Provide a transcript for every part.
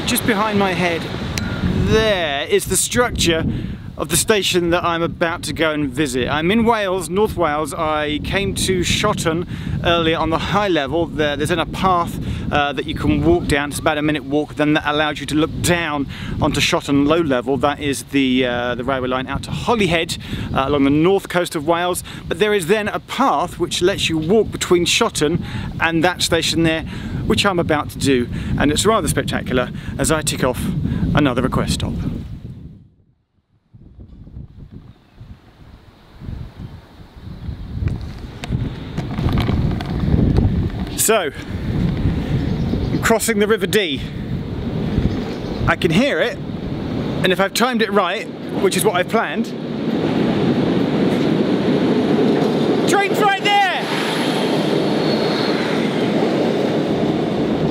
So just behind my head there is the structure of the station that I'm about to go and visit. I'm in Wales, North Wales. I came to Shotton earlier on the high level. There's then a path that you can walk down. It's about a minute walk. Then that allows you to look down onto Shotton low level. That is the railway line out to Holyhead along the north coast of Wales. But there is then a path which lets you walk between Shotton and that station there, which I'm about to do. And it's rather spectacular as I tick off another request stop. So, I'm crossing the River Dee. I can hear it, and if I've timed it right, which is what I've planned, train's right there!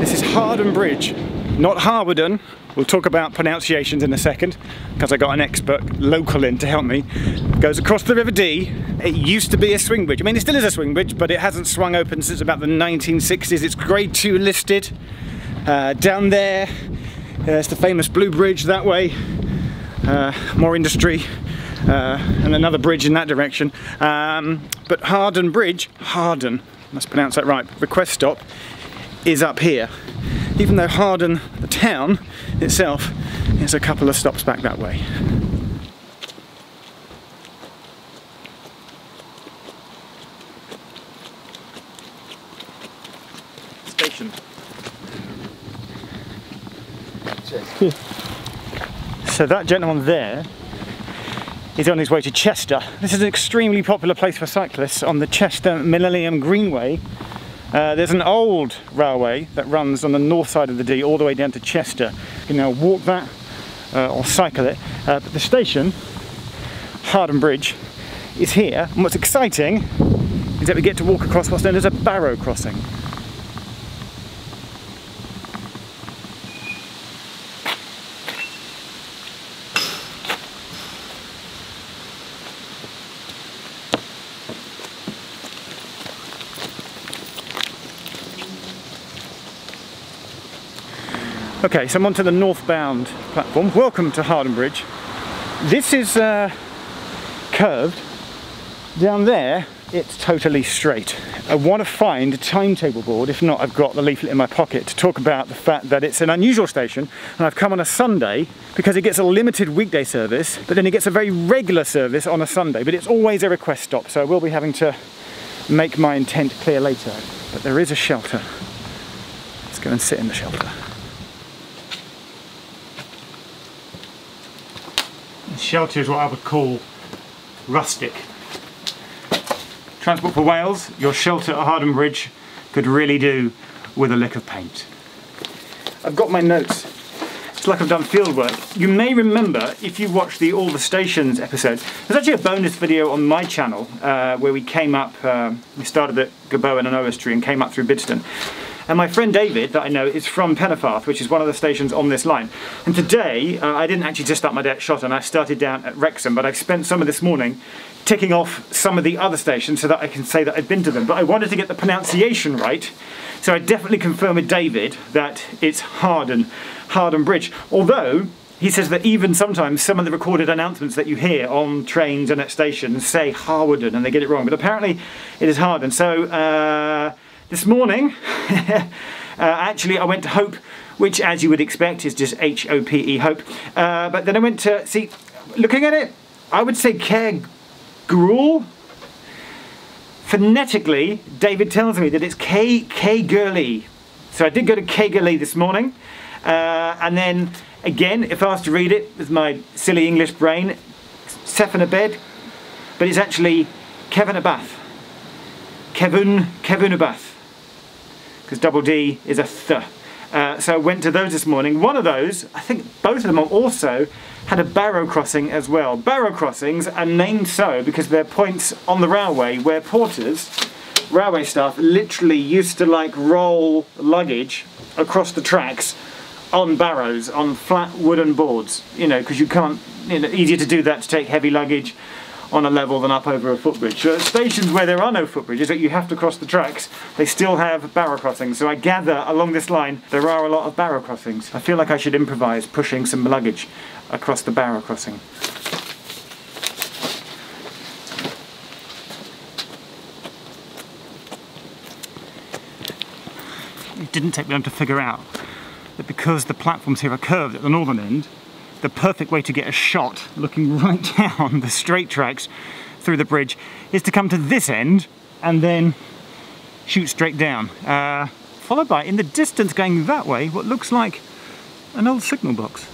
This is Harden Bridge, not Harwarden. We'll talk about pronunciations in a second, because I got an expert local in to help me. It goes across the River Dee. It used to be a swing bridge. I mean, it still is a swing bridge, but it hasn't swung open since about the 1960s. It's grade 2 listed. Down there, there's the famous Blue Bridge that way. More industry, and another bridge in that direction. But Harden Bridge, Harden, must pronounce that right, request stop, is up here. Even though Harden, the town itself, is a couple of stops back that way. Station. So that gentleman there is on his way to Chester. This is an extremely popular place for cyclists on the Chester Millennium Greenway. There's an old railway that runs on the north side of the Dee all the way down to Chester. You can now walk that or cycle it. But the station, Harden Bridge, is here. And what's exciting is that we get to walk across what's known as a barrow crossing. Okay, so I'm onto the northbound platform. Welcome to Harden Bridge. This is curved. Down there, it's totally straight. I want to find a timetable board. If not, I've got the leaflet in my pocket to talk about the fact that it's an unusual station, and I've come on a Sunday because it gets a limited weekday service, but then it gets a very regular service on a Sunday, but it's always a request stop, so I will be having to make my intent clear later. But there is a shelter. Let's go and sit in the shelter. Shelter is what I would call rustic. Transport for Wales, your shelter at Harden Bridge could really do with a lick of paint. I've got my notes. It's like I've done field work. You may remember, if you watched the All the Stations episode, there's actually a bonus video on my channel where we came up, we started at Gabowen and Owestree and came up through Bidston. And my friend David, that I know, is from Pennefarth, which is one of the stations on this line. And today, I didn't actually just start my day at Shotton, I started down at Wrexham, but I've spent some of this morning ticking off some of the other stations so that I can say that I've been to them. But I wanted to get the pronunciation right, so I definitely confirmed with David that it's Harden Bridge. Although, he says that even sometimes some of the recorded announcements that you hear on trains and at stations say Harwarden and they get it wrong, but apparently it is Harden. So, this morning, actually I went to Hope, which as you would expect is just H-O-P-E, Hope. But then I went to, see, looking at it, I would say Caergrawle. Phonetically, David tells me that it's Caergurley. So I did go to Caergurley this morning. And then, again, if I was to read it with my silly English brain, Sephenabed, but it's actually Kevanabath. Kevunabath. Because double D is a th. So I went to those this morning. One of those, I think both of them also had a barrow crossing as well. Barrow crossings are named so because they're points on the railway where porters, railway staff, literally used to like roll luggage across the tracks on barrows, on flat wooden boards. You know, because you can't, you know, easier to do that to take heavy luggage on a level than up over a footbridge. So at stations where there are no footbridges, that you have to cross the tracks, they still have barrow crossings. So I gather along this line there are a lot of barrow crossings. I feel like I should improvise pushing some luggage across the barrow crossing. It didn't take me long to figure out that because the platforms here are curved at the northern end, the perfect way to get a shot looking right down the straight tracks through the bridge is to come to this end and then shoot straight down. Followed by, in the distance going that way, what looks like an old signal box.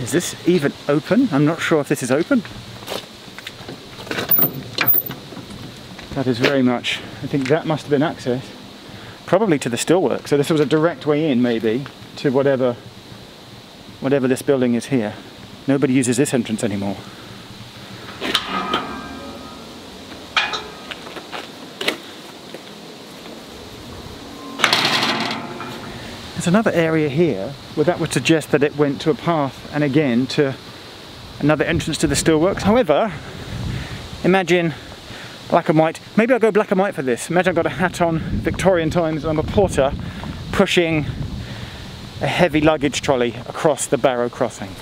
Is this even open? I'm not sure if this is open. That is very much, I think that must have been access, probably to the steelworks. So this was a direct way in, maybe, to whatever this building is here. Nobody uses this entrance anymore. There's another area here where that would suggest that it went to a path and again to another entrance to the steelworks. However, imagine black and white. Maybe I'll go black and white for this. Imagine I've got a hat on, Victorian times, and I'm a porter pushing a heavy luggage trolley across the barrow crossing.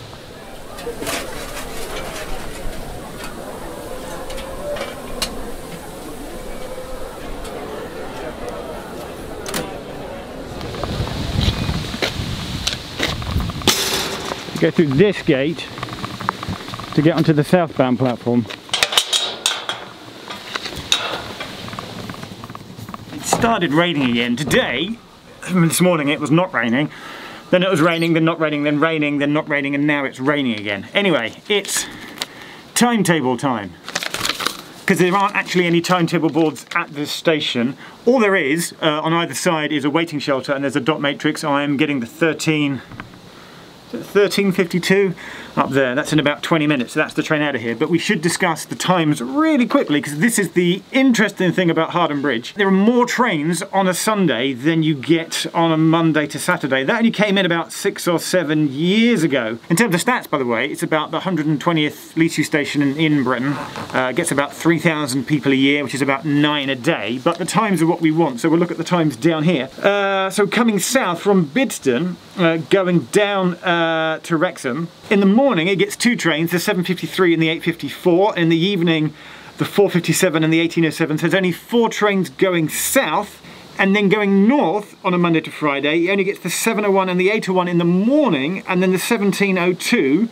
Go through this gate to get onto the southbound platform. It started raining again today. This morning it was not raining, then it was raining, then not raining, then raining, then not raining, and now it's raining again. Anyway, it's timetable time, because there aren't actually any timetable boards at this station. All there is on either side is a waiting shelter, and there's a dot matrix. I am getting the 13:52 up there. That's in about 20 minutes, so that's the train out of here. But we should discuss the times really quickly, because this is the interesting thing about Hardham Bridge. There are more trains on a Sunday than you get on a Monday to Saturday. That only came in about 6 or 7 years ago. In terms of stats, by the way, it's about the 120th Leasure station in Britain. Gets about 3,000 people a year, which is about 9 a day. But the times are what we want, so we'll look at the times down here. So coming south from Bidston, going down to Wrexham, in the morning it gets 2 trains, the 7:53 and the 8:54. In the evening, the 4:57 and the 18:07. So there's only 4 trains going south, and then going north on a Monday to Friday, it only gets the 7:01 and the 8:01 in the morning, and then the 17:02.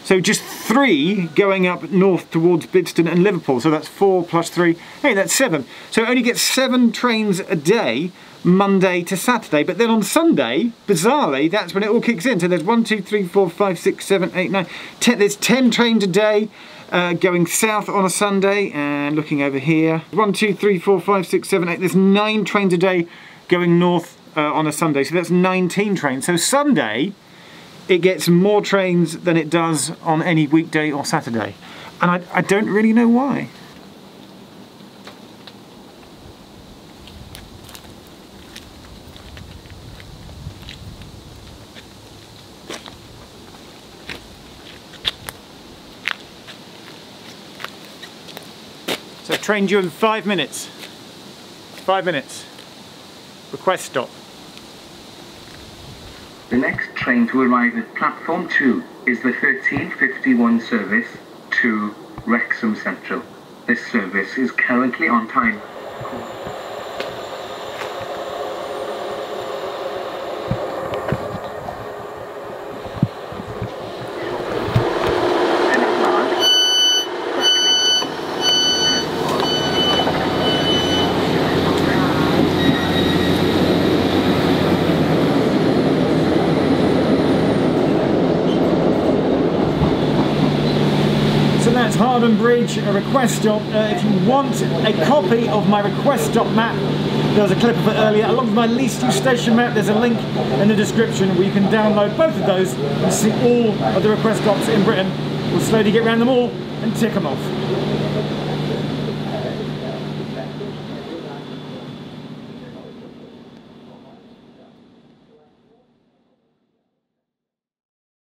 So just 3 going up north towards Bidston and Liverpool. So that's 4 plus 3. Hey, that's 7. So it only gets 7 trains a day, Monday to Saturday. But then on Sunday, bizarrely, that's when it all kicks in. So there's 1, 2, 3, 4, 5, 6, 7, 8, 9, 10. There's 10 trains a day going south on a Sunday. And looking over here, 1, 2, 3, 4, 5, 6, 7, 8. There's 9 trains a day going north on a Sunday. So that's 19 trains. So Sunday, it gets more trains than it does on any weekday or Saturday. And I don't really know why. So train due in 5 minutes. 5 minutes. Request stop. The next train to arrive at platform 2 is the 13:51 service to Wrexham Central. This service is currently on time. That's Hardham Bridge, a request stop. If you want a copy of my request stop map, there was a clip of it earlier, along with my Leasure station map. There's a link in the description where you can download both of those and see all of the request stops in Britain. We'll slowly get around them all and tick them off.